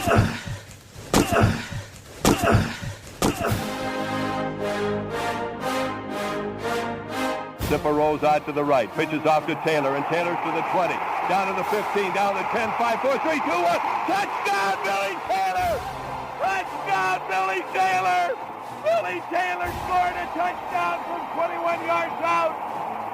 Zipper rolls out to the right, pitches off to Taylor, and Taylor's to the 20, down to the 15, down to the 10, 5, 4, 3, 2, 1. Touchdown, Billy Taylor! Touchdown, Billy Taylor! Billy Taylor scored a touchdown from 21 yards out.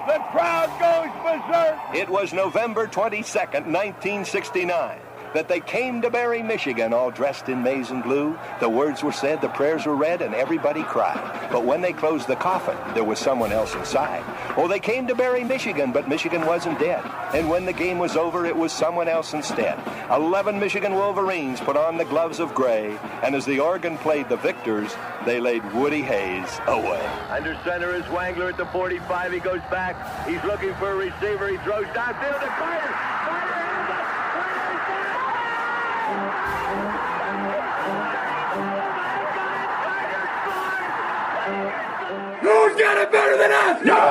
The crowd goes berserk. It was November 22nd, 1969. That they came to Barry, Michigan, all dressed in maize and blue. The words were said, the prayers were read, and everybody cried. But when they closed the coffin, there was someone else inside. Oh, they came to Barry, Michigan, but Michigan wasn't dead. And when the game was over, it was someone else instead. 11 Michigan Wolverines put on the gloves of gray, and as the organ played the victors, they laid Woody Hayes away. Under center is Wangler at the 45. He goes back. He's looking for a receiver. He throws downfield to Carter. Who's got it better than us? Nobody!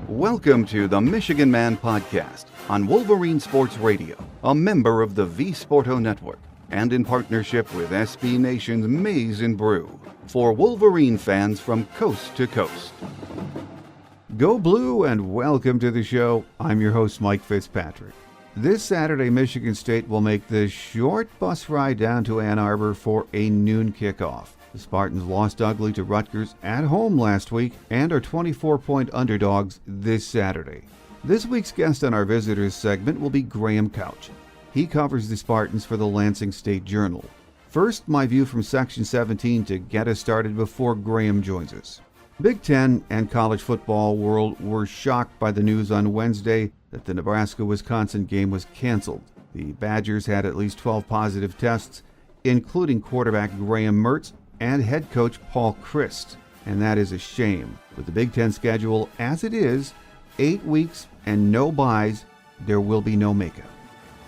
Welcome to the Michigan Man Podcast on Wolverine Sports Radio, a member of the V Sporto Network, and in partnership with SB Nation's Maize and Brew, for Wolverine fans from coast to coast. Go Blue and welcome to the show. I'm your host, Mike Fitzpatrick. This Saturday, Michigan State will make the short bus ride down to Ann Arbor for a noon kickoff. The Spartans lost ugly to Rutgers at home last week and are 24-point underdogs this Saturday. This week's guest on our visitors segment will be Graham Couch. He covers the Spartans for the Lansing State Journal. First, my view from Section 17 to get us started before Graham joins us. Big Ten and college football world were shocked by the news on Wednesday that the Nebraska-Wisconsin game was canceled. The Badgers had at least 12 positive tests, including quarterback Graham Mertz and head coach Paul Chryst. And that is a shame. With the Big Ten schedule as it is, 8 weeks and no byes, there will be no makeup.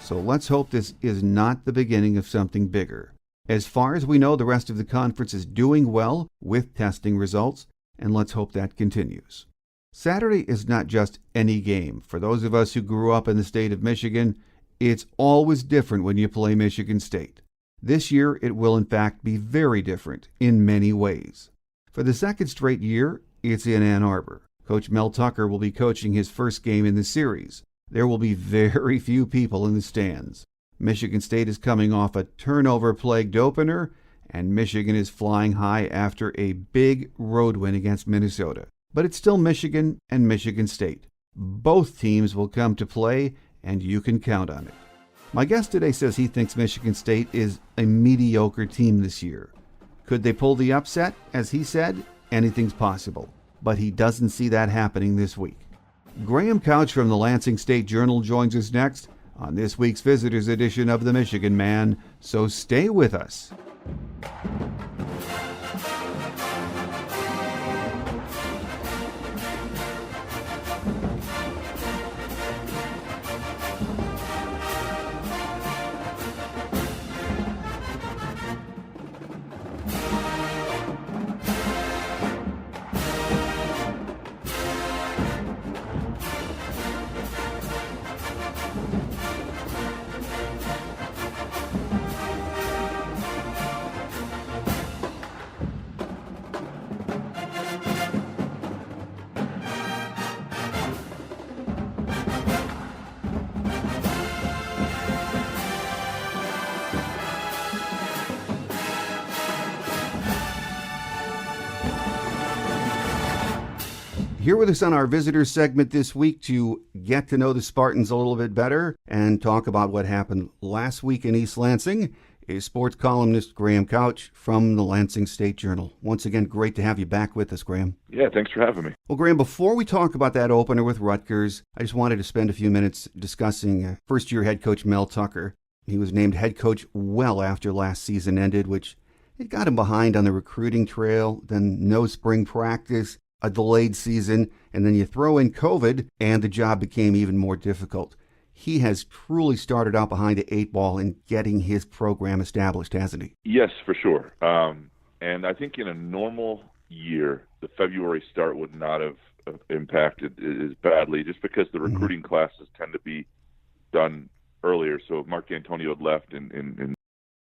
So let's hope this is not the beginning of something bigger. As far as we know, the rest of the conference is doing well with testing results, and let's hope that continues. Saturday is not just any game. For those of us who grew up in the state of Michigan, it's always different when you play Michigan State. This year, it will in fact be very different in many ways. For the second straight year, it's in Ann Arbor. Coach Mel Tucker will be coaching his first game in the series. There will be very few people in the stands. Michigan State is coming off a turnover-plagued opener, and Michigan is flying high after a big road win against Minnesota. But it's still Michigan and Michigan State. Both teams will come to play, and you can count on it. My guest today says he thinks Michigan State is a mediocre team this year. Could they pull the upset? As he said, anything's possible. But he doesn't see that happening this week. Graham Couch from the Lansing State Journal joins us next on this week's Visitors Edition of the Michigan Man, so stay with us. Here with us on our visitors segment this week to get to know the Spartans a little bit better and talk about what happened last week in East Lansing is sports columnist Graham Couch from the Lansing State Journal. Once again, great to have you back with us, Graham. Yeah, thanks for having me. Well, Graham, before we talk about that opener with Rutgers, I just wanted to spend a few minutes discussing first-year head coach Mel Tucker. He was named head coach well after last season ended, which it got him behind on the recruiting trail, then no spring practice, a delayed season, and then you throw in COVID, and the job became even more difficult. He has truly started out behind the eight ball in getting his program established, hasn't he? Yes, for sure. And I think in a normal year, the February start would not have impacted as badly, just because the recruiting classes tend to be done earlier. So Mark D'Antonio had left in